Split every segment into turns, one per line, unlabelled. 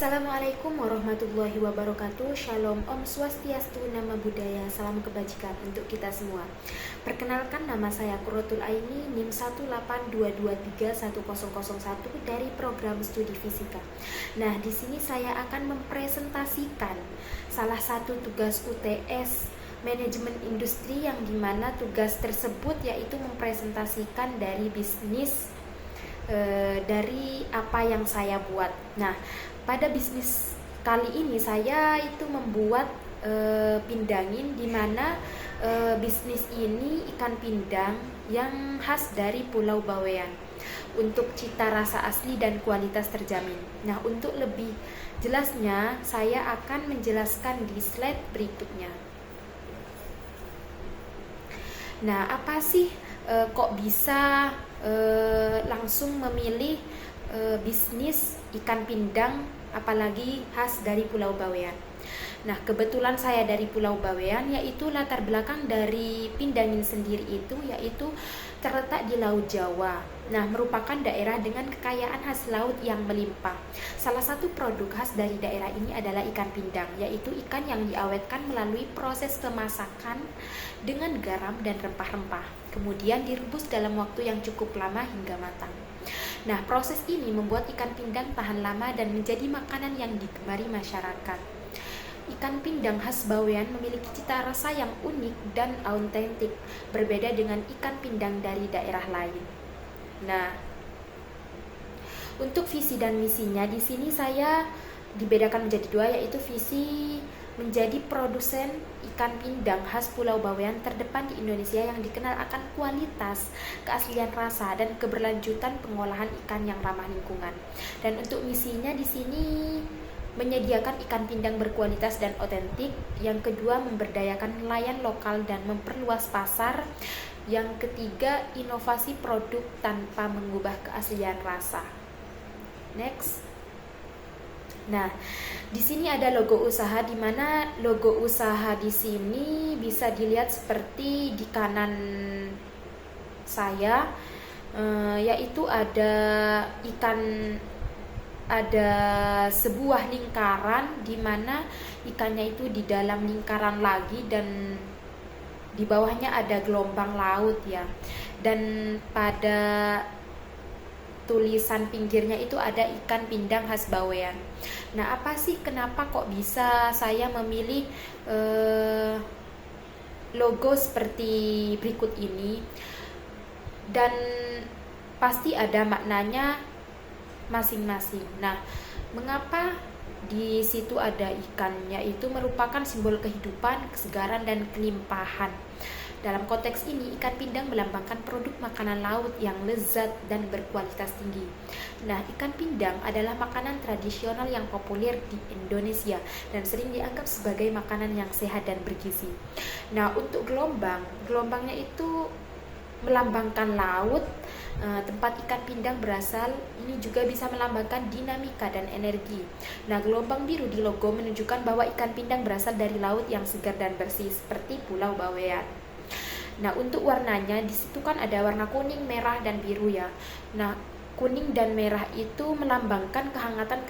Assalamualaikum warahmatullahi wabarakatuh. Shalom, Om Swastiastu, Nama Budaya, salam kebajikan untuk kita semua. Perkenalkan, nama saya Qurratul Aini, NIM 182231001 dari program studi fisika. Nah, di sini saya akan mempresentasikan salah satu tugas UTS manajemen industri, yang dimana tugas tersebut yaitu mempresentasikan dari bisnis dari apa yang saya buat. Nah, pada bisnis kali ini saya itu membuat pindangin, di mana bisnis ini ikan pindang yang khas dari Pulau Bawean untuk cita rasa asli dan kualitas terjamin. Nah, untuk lebih jelasnya saya akan menjelaskan di slide berikutnya. Nah, apa sih kok bisa langsung memilih bisnis ikan pindang apalagi khas dari Pulau Bawean? Nah, kebetulan saya dari Pulau Bawean, yaitu latar belakang dari Pindangin sendiri itu yaitu terletak di Laut Jawa. Nah, merupakan daerah dengan kekayaan khas laut yang melimpah. Salah satu produk khas dari daerah ini adalah ikan pindang, yaitu ikan yang diawetkan melalui proses pemasakan dengan garam dan rempah-rempah, kemudian direbus dalam waktu yang cukup lama hingga matang. Nah, proses ini membuat ikan pindang tahan lama dan menjadi makanan yang digemari masyarakat. Ikan pindang khas Bawean memiliki cita rasa yang unik dan autentik, berbeda dengan ikan pindang dari daerah lain. Nah, untuk visi dan misinya di sini saya dibedakan menjadi dua, yaitu visi menjadi produsen ikan pindang khas Pulau Bawean terdepan di Indonesia yang dikenal akan kualitas, keaslian rasa, dan keberlanjutan pengolahan ikan yang ramah lingkungan. Dan untuk misinya di sini menyediakan ikan pindang berkualitas dan otentik. Yang kedua, memberdayakan nelayan lokal dan memperluas pasar. Yang ketiga, inovasi produk tanpa mengubah keaslian rasa. Next. Nah, di sini ada logo usaha, di mana logo usaha di sini bisa dilihat seperti di kanan saya, yaitu ada sebuah lingkaran, di mana ikannya itu di dalam lingkaran lagi dan di bawahnya ada gelombang laut ya. Dan pada tulisan pinggirnya itu ada ikan pindang khas Bawean. Nah, apa sih kenapa kok bisa saya memilih logo seperti berikut ini? Dan pasti ada maknanya masing-masing. Nah, mengapa di situ ada ikan? Yaitu merupakan simbol kehidupan, kesegaran, dan kelimpahan. Dalam konteks ini, ikan pindang melambangkan produk makanan laut yang lezat dan berkualitas tinggi. Nah, ikan pindang adalah makanan tradisional yang populer di Indonesia dan sering dianggap sebagai makanan yang sehat dan bergizi. Nah, untuk gelombangnya itu melambangkan laut, tempat ikan pindang berasal. Ini juga bisa melambangkan dinamika dan energi. Nah, gelombang biru di logo menunjukkan bahwa ikan pindang berasal dari laut yang segar dan bersih seperti Pulau Bawean. Nah, untuk warnanya di situ kan ada warna kuning, merah, dan biru ya. Nah, kuning dan merah itu melambangkan kehangatan,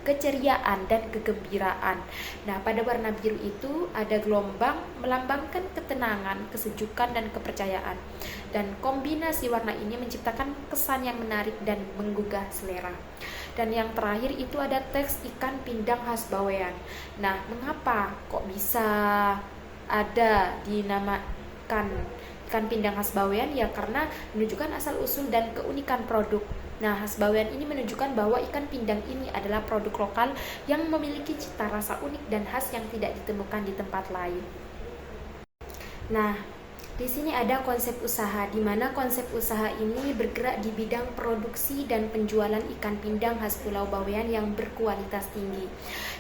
keceriaan, dan kegembiraan. Nah, pada warna biru itu ada gelombang melambangkan ketenangan, kesejukan, dan kepercayaan. Dan kombinasi warna ini menciptakan kesan yang menarik dan menggugah selera. Dan yang terakhir itu ada teks ikan pindang khas Bawean. Nah, mengapa kok bisa ada dinamakan ikan pindang khas Bawean? Ya karena menunjukkan asal usul dan keunikan produk. Nah, khas Bawean ini menunjukkan bahwa ikan pindang ini adalah produk lokal yang memiliki cita rasa unik dan khas yang tidak ditemukan di tempat lain. Nah, di sini ada konsep usaha, di mana konsep usaha ini bergerak di bidang produksi dan penjualan ikan pindang khas Pulau Bawean yang berkualitas tinggi.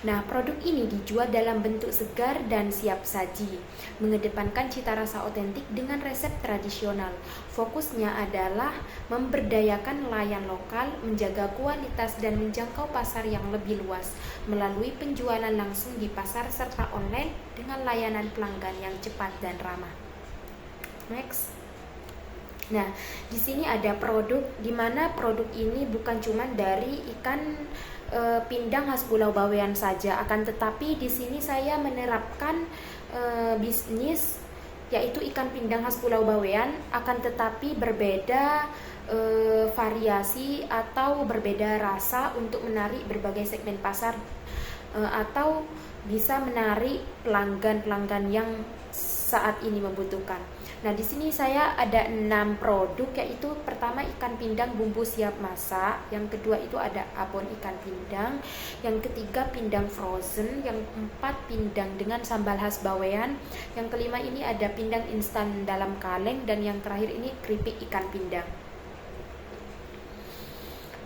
Nah, produk ini dijual dalam bentuk segar dan siap saji, mengedepankan cita rasa otentik dengan resep tradisional. Fokusnya adalah memberdayakan nelayan lokal, menjaga kualitas, dan menjangkau pasar yang lebih luas melalui penjualan langsung di pasar serta online dengan layanan pelanggan yang cepat dan ramah. Next. Nah, di sini ada produk, di mana produk ini bukan cuma dari ikan pindang khas Pulau Bawean saja, akan tetapi di sini saya menerapkan bisnis yaitu ikan pindang khas Pulau Bawean, akan tetapi berbeda variasi atau berbeda rasa untuk menarik berbagai segmen pasar atau bisa menarik pelanggan-pelanggan yang saat ini membutuhkan. Nah, di sini saya ada 6 produk, yaitu pertama ikan pindang bumbu siap masak, yang kedua itu ada abon ikan pindang, yang ketiga pindang frozen, yang keempat pindang dengan sambal khas Bawean, yang kelima ini ada pindang instan dalam kaleng, dan yang terakhir ini keripik ikan pindang.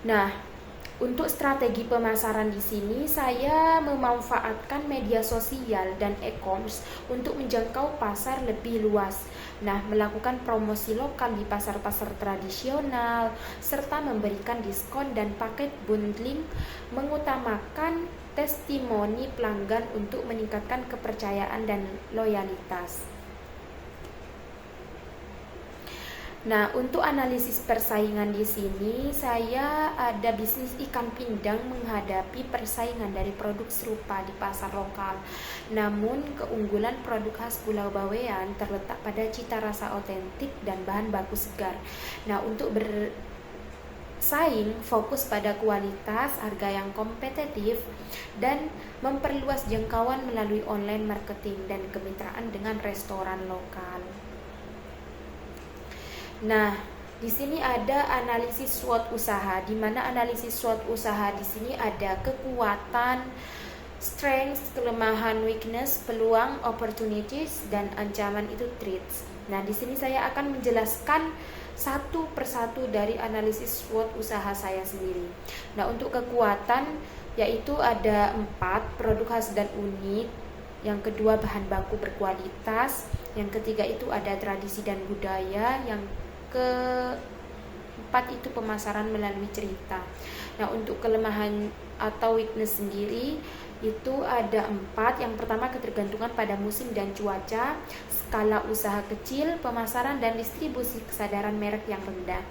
Nah, untuk strategi pemasaran di sini saya memanfaatkan media sosial dan e-commerce untuk menjangkau pasar lebih luas. Nah, melakukan promosi lokal di pasar-pasar tradisional serta memberikan diskon dan paket bundling, mengutamakan testimoni pelanggan untuk meningkatkan kepercayaan dan loyalitas. Nah, untuk analisis persaingan di sini, saya ada bisnis ikan pindang menghadapi persaingan dari produk serupa di pasar lokal. Namun, keunggulan produk khas Pulau Bawean terletak pada cita rasa otentik dan bahan baku segar. Nah, untuk bersaing, fokus pada kualitas, harga yang kompetitif, dan memperluas jangkauan melalui online marketing dan kemitraan dengan restoran lokal. Nah, di sini ada analisis SWOT usaha, di mana analisis SWOT usaha di sini ada kekuatan, strengths, kelemahan, weakness, peluang, opportunities, dan ancaman itu threats. Nah, di sini saya akan menjelaskan satu persatu dari analisis SWOT usaha saya sendiri. Nah, untuk kekuatan yaitu ada 4, produk khas dan unik. Yang kedua, bahan baku berkualitas. Yang ketiga itu ada tradisi dan budaya. Yang keempat itu pemasaran melalui cerita. Nah, untuk kelemahan atau weakness sendiri itu ada 4. Yang pertama, ketergantungan pada musim dan cuaca, skala usaha kecil, pemasaran dan distribusi, kesadaran merek yang rendah.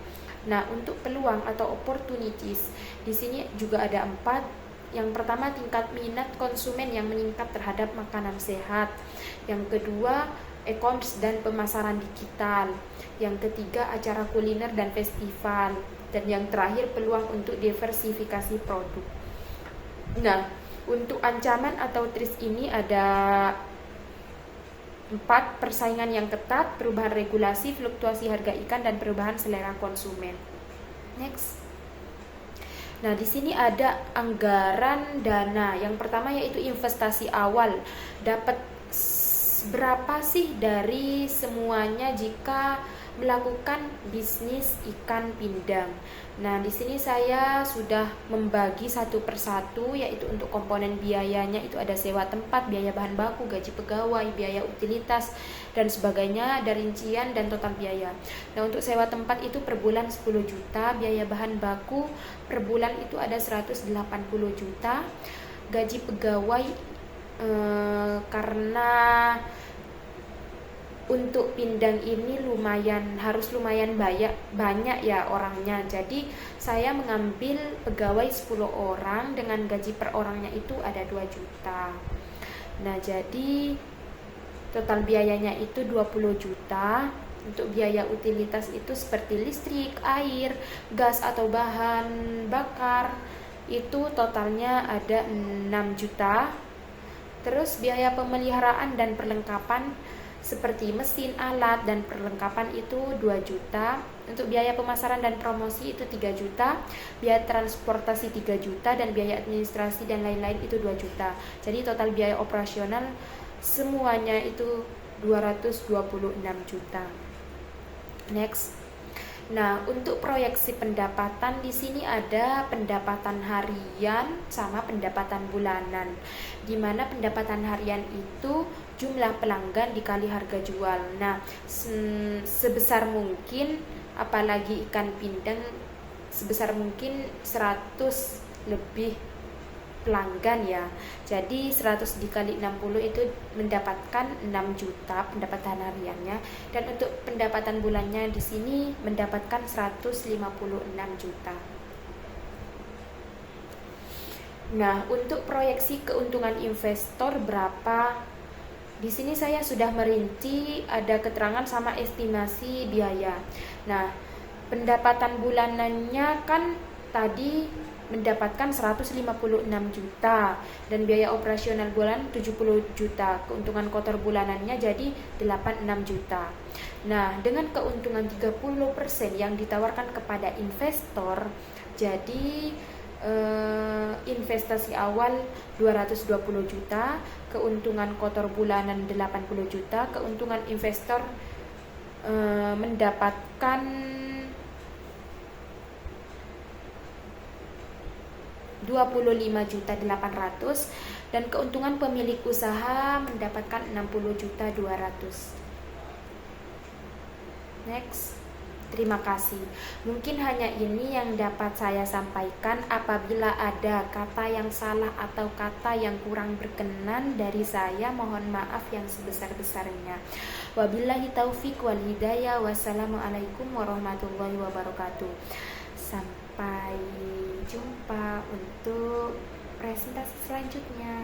Nah, untuk peluang atau opportunities di sini juga ada 4. Yang pertama, tingkat minat konsumen yang meningkat terhadap makanan sehat. Yang kedua, e-commerce dan pemasaran digital. Yang ketiga, acara kuliner dan festival. Dan yang terakhir, peluang untuk diversifikasi produk. Nah, untuk ancaman atau threats ini ada 4, persaingan yang ketat, perubahan regulasi, fluktuasi harga ikan, dan perubahan selera konsumen. Next. Nah, di sini ada anggaran dana. Yang pertama yaitu investasi awal. Dapat berapa sih dari semuanya jika melakukan bisnis ikan pindang? Nah, di sini saya sudah membagi satu persatu, yaitu untuk komponen biayanya itu ada sewa tempat, biaya bahan baku, gaji pegawai, biaya utilitas, dan sebagainya, ada rincian dan total biaya. Nah, untuk sewa tempat itu per bulan 10 juta, biaya bahan baku per bulan itu ada 180 juta, gaji pegawai karena untuk pindang ini harus lumayan banyak ya orangnya. Jadi saya mengambil pegawai 10 orang dengan gaji per orangnya itu ada 2 juta. Nah, jadi total biayanya itu 20 juta. Untuk biaya utilitas itu seperti listrik, air, gas atau bahan bakar itu totalnya ada 6 juta. Terus biaya pemeliharaan dan perlengkapan seperti mesin, alat, dan perlengkapan itu 2 juta. Untuk biaya pemasaran dan promosi itu 3 juta, biaya transportasi 3 juta, dan biaya administrasi dan lain-lain itu 2 juta. Jadi total biaya operasional semuanya itu 226 juta. Next. Nah, untuk proyeksi pendapatan di sini ada pendapatan harian sama pendapatan bulanan. Di mana pendapatan harian itu jumlah pelanggan dikali harga jual. Nah, sebesar mungkin, apalagi ikan pindang, sebesar mungkin 100 lebih pelanggan ya. Jadi 100 dikali 60 itu mendapatkan 6 juta pendapatan hariannya, dan untuk pendapatan bulannya di sini mendapatkan 156 juta. Nah, untuk proyeksi keuntungan investor berapa? Di sini saya sudah merinci, ada keterangan sama estimasi biaya. Nah, pendapatan bulanannya kan tadi mendapatkan 156 juta dan biaya operasional bulan 70 juta. Keuntungan kotor bulanannya jadi 86 juta. Nah, dengan keuntungan 30% yang ditawarkan kepada investor, jadi investasi awal 220 juta, keuntungan kotor bulanan 80 juta, keuntungan investor mendapatkan 25.800 dan keuntungan pemilik usaha mendapatkan 60.200. Next. Terima kasih. Mungkin hanya ini yang dapat saya sampaikan. Apabila ada kata yang salah atau kata yang kurang berkenan dari saya, mohon maaf yang sebesar-besarnya. Wabillahi taufik wal hidayah. Wassalamualaikum warahmatullahi wabarakatuh. Sampai jumpa untuk presentasi selanjutnya.